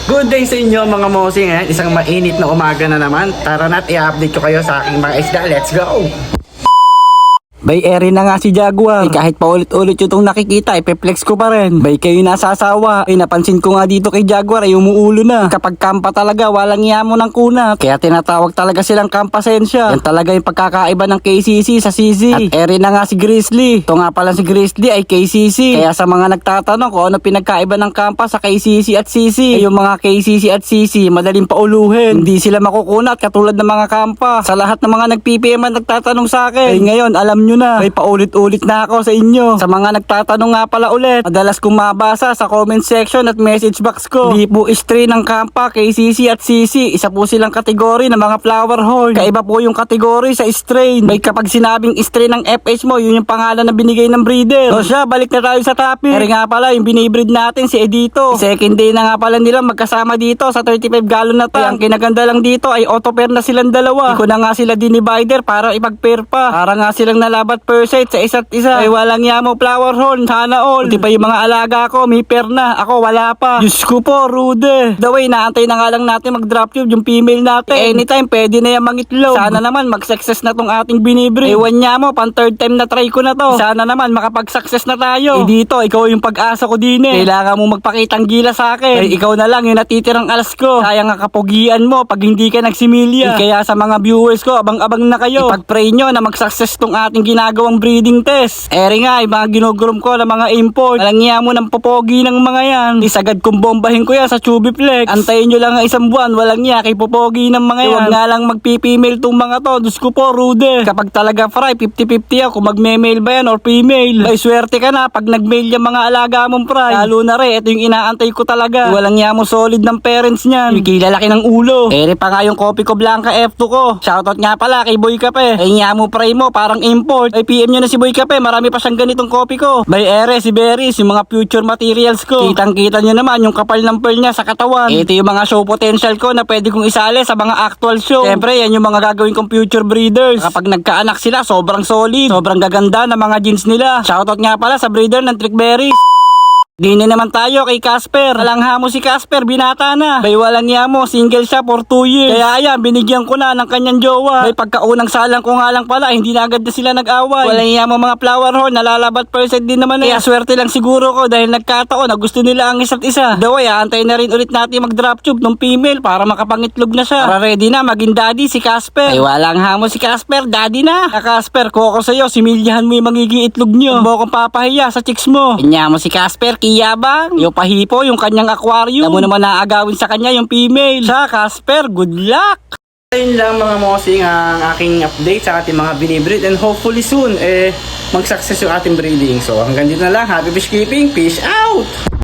Good day sa inyo mga mosing. Isang mainit na umaga na naman. Tara na't i-update ko kayo sa aking mga isda. Let's go! Bay, eri na nga si Jaguar. Kahit paulit-ulit yung itong nakikita, ipeplex ko pa rin. Bay, kayo nasasawa. Napansin ko nga dito kay Jaguar, umuulo na. Kapag kampa talaga, walang yamo ng kunat. Kaya tinatawag talaga silang kampasensya. Yan talaga yung pagkakaiba ng KCC sa CC. At eri na nga si Grizzly. Ito nga pala si Grizzly ay KCC. Kaya sa mga nagtatanong kung ano pinagkaiba ng kampa sa KCC at CC, yung mga KCC at CC, madaling pauluhin. Hindi sila makukunat katulad ng mga kampa. Sa lahat ng mga nag-PPM at nagtatanong sa akin, ay ngayon, alam nyo na, may paulit-ulit na ako sa inyo. Sa mga nagtatanong nga pala ulit, madalas kong mabasa sa comment section at message box ko. Hindi po strain ng kampa, KCC at CC. Isa po silang kategory ng mga flower horn. Kaiba po yung kategory sa strain. May kapag sinabing strain ng FH mo, yun yung pangalan na binigay ng breeder. So siya, balik na tayo sa topic. Pero nga pala, yung binibreed natin si Edito. Second day na nga pala nila magkasama dito sa 35 gallon na tank. Ang kinaganda lang dito ay auto-pair na silang dalawa. Hindi ko na nga sila dinivider para ipag-pair pa. Para nga silang nalabat per set sa isa't isa. Ay walang yamo flower horn, sana all. Di pa yung mga alaga ko, may pair na. Ako wala pa. Diyos ko po, rude. The way, naantay na nga lang natin mag-drop tube yung female natin. Anytime, pwede na yung mangitlog. Sana naman mag-success na tong ating binibreed. Ewan niya mo, pang third time na try ko na to. Sana naman makapag-success na tayo. Dito, ikaw yung pag-asa ko din eh. Kailangan mo magpakitang gila sa akin. Ay ikaw na lang yung natitirang alas ko. Sayang nga kapugian mo pag hindi ka nagsimilya. Kaya sa mga viewers ko, abang-abang na kayo. Ipag-pray nyo na mag-success tong ating ginagawang breeding test. Eri nga, yung mga ginugurom ko ng mga import. Walang niya mo ng popogi ng mga yan. Isagad kong bombahin ko yan sa Chubiflex. Antayin nyo lang ang isang buwan. Walang niya kay popogi ng mga yan. Huwag nga lang magpipimale tong mga to. Diyos ko po, rude. Kapag talaga fry, 50-50 ako kung mag-male ba yan or female. Ay, swerte ka na pag nag-male yung mga alaga mong fry. Lalo na rin, ito yung inaantay ko talaga. Walang niya mo solid ng parents niyan. Kilalaki ng ulo. Eri pa nga yung copy ko Blanca F2 ko. Shoutout nga pala kay Boy Kape. Ay niya mo fry mo, parang import. Ay PM nyo na si Boy Kape, marami pa siyang ganitong copy ko. By Ere, si Berries, yung mga future materials ko. Kitang-kita nyo naman yung kapal ng pearl niya sa katawan. Ito yung mga show potential ko na pwede kong isali sa mga actual show. Siyempre, yan yung mga gagawin kong future breeders. Kapag nagkaanak sila, sobrang solid. Sobrang gaganda ng mga genes nila. Shoutout nga pala sa breeder ng Trickberries. Di na naman tayo kay Casper. Alangha mo si Casper, binata na. Bay walang niya mo, single siya for 2 years. Kaya ayan, binigyan ko na ng kanyang jowa. Bay pagkaunang salang ko nga lang pala, hindi na agad na sila nag-away. Walang niya mo mga flower horn, nalalabat percent din naman eh. Kaya swerte lang siguro ko dahil nagkataon na gusto nila ang isa't isa. Daway, antay na rin ulit natin mag-drop tube ng female para makapangitlog na siya. Para ready na maging daddy si Casper. Bay walang hamo si Casper, daddy na. Casper, kuha ko sa'yo, similyahan mo yung magiging itlog nyo. Huwag mo akong papahiya sa chicks mo. Kanya mo si Casper, yabang, yung pahipo, yung kanyang aquarium. Alam mo naman naagawin sa kanya yung female. Siya, Casper, good luck! Ayun lang mga mosing ang aking update sa ating mga binibreed and hopefully soon mag-success yung ating breeding. So hanggang dito na lang. Happy fish keeping. Peace out!